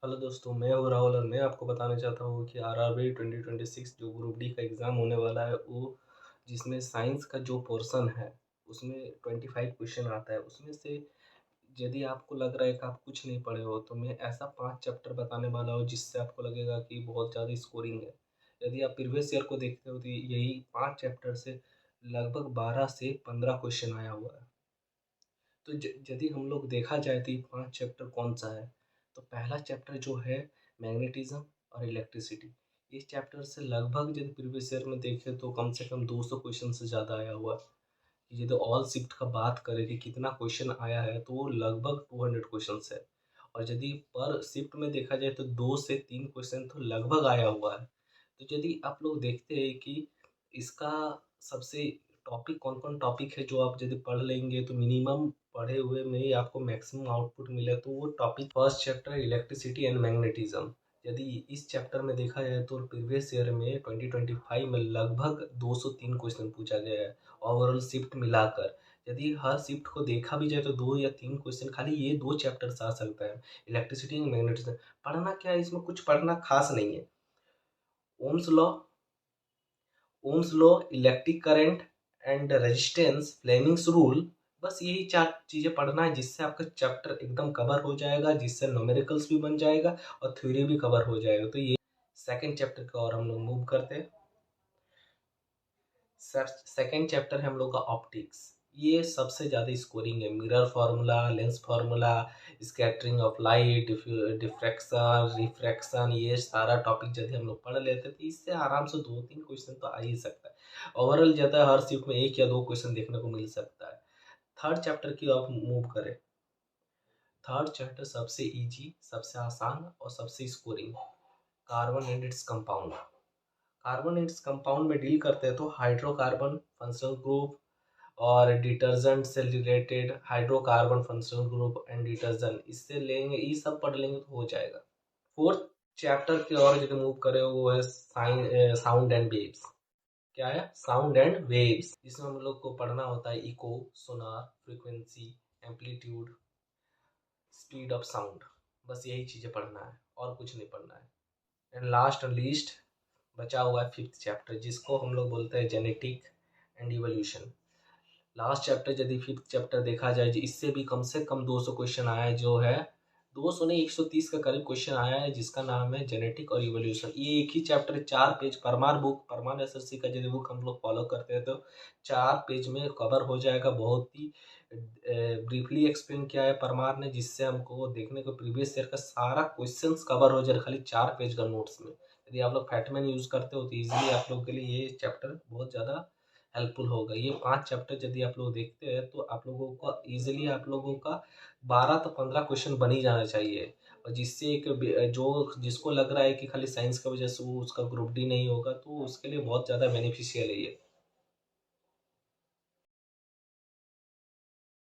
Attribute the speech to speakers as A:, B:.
A: Hello दोस्तों, मैं हूँ राहुल और मैं आपको बताना चाहता हूँ कि आरआरबी 2026 जो ग्रुप डी का एग्ज़ाम होने वाला है वो जिसमें साइंस का जो पोर्शन है उसमें 25 क्वेश्चन आता है। उसमें से यदि आपको लग रहा है कि आप कुछ नहीं पढ़े हो तो मैं ऐसा 5 चैप्टर बताने वाला हूँ जिससे आपको लगेगा कि बहुत ज़्यादा स्कोरिंग है। यदि आप प्रीवियस ईयर को देखते हो तो यही 5 चैप्टर से लगभग 12 से 15 क्वेश्चन आया हुआ है। तो यदि हम लोग देखा जाए तो ये 5 चैप्टर कौन-सा है? तो पहला चैप्टर जो है मैग्नेटिज़्म और इलेक्ट्रिसिटी। इस चैप्टर से लगभग यदि प्रीवियस ईयर में देखें तो कम से कम 200 क्वेश्चन से ज़्यादा आया हुआ है। यदि ऑल शिफ्ट का बात करें कि कितना क्वेश्चन आया है तो वो लगभग 200 क्वेश्चंस है। और यदि पर शिफ्ट में देखा जाए तो 2 से 3 क्वेश्चन तो लगभग आया हुआ है। तो यदि आप लोग देखते हैं कि इसका सबसे टॉपिक कौन-कौन टॉपिक है जो आप यदि पढ़ लेंगे तो मिनिमम पढ़े हुए में ही आपको मैक्सिमम आउटपुट मिले तो वो topic first chapter electricity and magnetism. यदि इस चैप्टर में देखा जाए तो प्रीवियस ईयर में 2025 में लगभग 203 क्वेश्चन पूछा गया है ओवरऑल शिफ्ट मिलाकर। यदि हर शिफ्ट को देखा भी जाए तो 2 या 3 क्वेश्चन खाली ये 2 चैप्टर से आ सकता है, इलेक्ट्रिसिटी एंड मैग्नेटिज्म। पढ़ना क्या है, इसमें कुछ पढ़ना खास नहीं है। Ohm's law, electric current and resistance, Fleming's rule, बस यही 4 चीज़ें पढ़ना है जिससे आपका चैप्टर एकदम कवर हो जाएगा, जिससे न्यूमेरिकल्स भी बन जाएगा और थ्योरी भी कवर हो जाएगा। तो ये सेकंड चैप्टर की ओर हम लोग मूव करते हैं। सर सेकंड चैप्टर है हम लोग का ऑप्टिक्स। ये सबसे ज़्यादा स्कोरिंग है। Mirror formula, lens formula, scattering of light, diffraction, refraction, ये सारा टॉपिक यदि हम लोग पढ़ लेते तो इससे आराम से 2-3 क्वेश्चन तो आ ही सकता है। ओवरऑल ज़्यादा हर शिफ्ट में 1 या 2 क्वेश्चन देखने को मिल सकता है। थर्ड चैप्टर की ओर मूव करें। थर्ड चैप्टर सबसे ईज़ी, सबसे आसान और सबसे scoring, carbon and its compound. Carbon its compound में डील करते हैं तो हाइड्रोकार्बन फंक्शनल ग्रुप और डिटर्जेंट से related hydrocarbon functional group and detergent, इससे लेंगे, ये सब पढ़ लेंगे तो हो जाएगा। फोर्थ चैप्टर की ओर जो मूव करे वो है साउंड एंड वेव्स। क्या है? Sound and waves. इसमें हम लोग को पढ़ना होता है echo, sonar, frequency, amplitude, speed of sound. बस यही चीज़ें पढ़ना है और कुछ नहीं पढ़ना है। एंड लास्ट एंड लीस्ट बचा हुआ है फिफ्थ चैप्टर जिसको हम लोग बोलते हैं genetic and evolution. Last chapter यदि फिफ्थ चैप्टर देखा जाए इससे भी कम से कम 200 क्वेश्चन आया है, जो है 200 नहीं 130 का करीब क्वेश्चन आया है, जिसका नाम है जेनेटिक और इवोल्यूशन। ये एक ही chapter 4 page, Parmar book, Parmar SSC का यदि बुक हम लोग फॉलो करते हैं तो 4 पेज में कवर हो जाएगा। बहुत ही ब्रीफली एक्सप्लेन किया है परमार ने, जिससे हमको देखने को प्रीवियस ईयर का सारा क्वेश्चंस कवर हो जाए खाली 4 पेज का नोट्स में। यदि आप लोग फैटमैन यूज़ करते हो तो ईजिली आप लोग के लिए ये चैप्टर बहुत ज़्यादा हेल्पफुल होगा। ये 5 चैप्टर यदि आप लोग देखते हैं तो आप लोगों का ईजिली आप लोगों का 12 तो 15 क्वेश्चन बन ही जाना चाहिए। और जिससे एक जो जिसको लग रहा है कि खाली साइंस की वजह से वो उसका ग्रुप डी नहीं होगा तो उसके लिए बहुत ज़्यादा बेनिफिशियल है ये।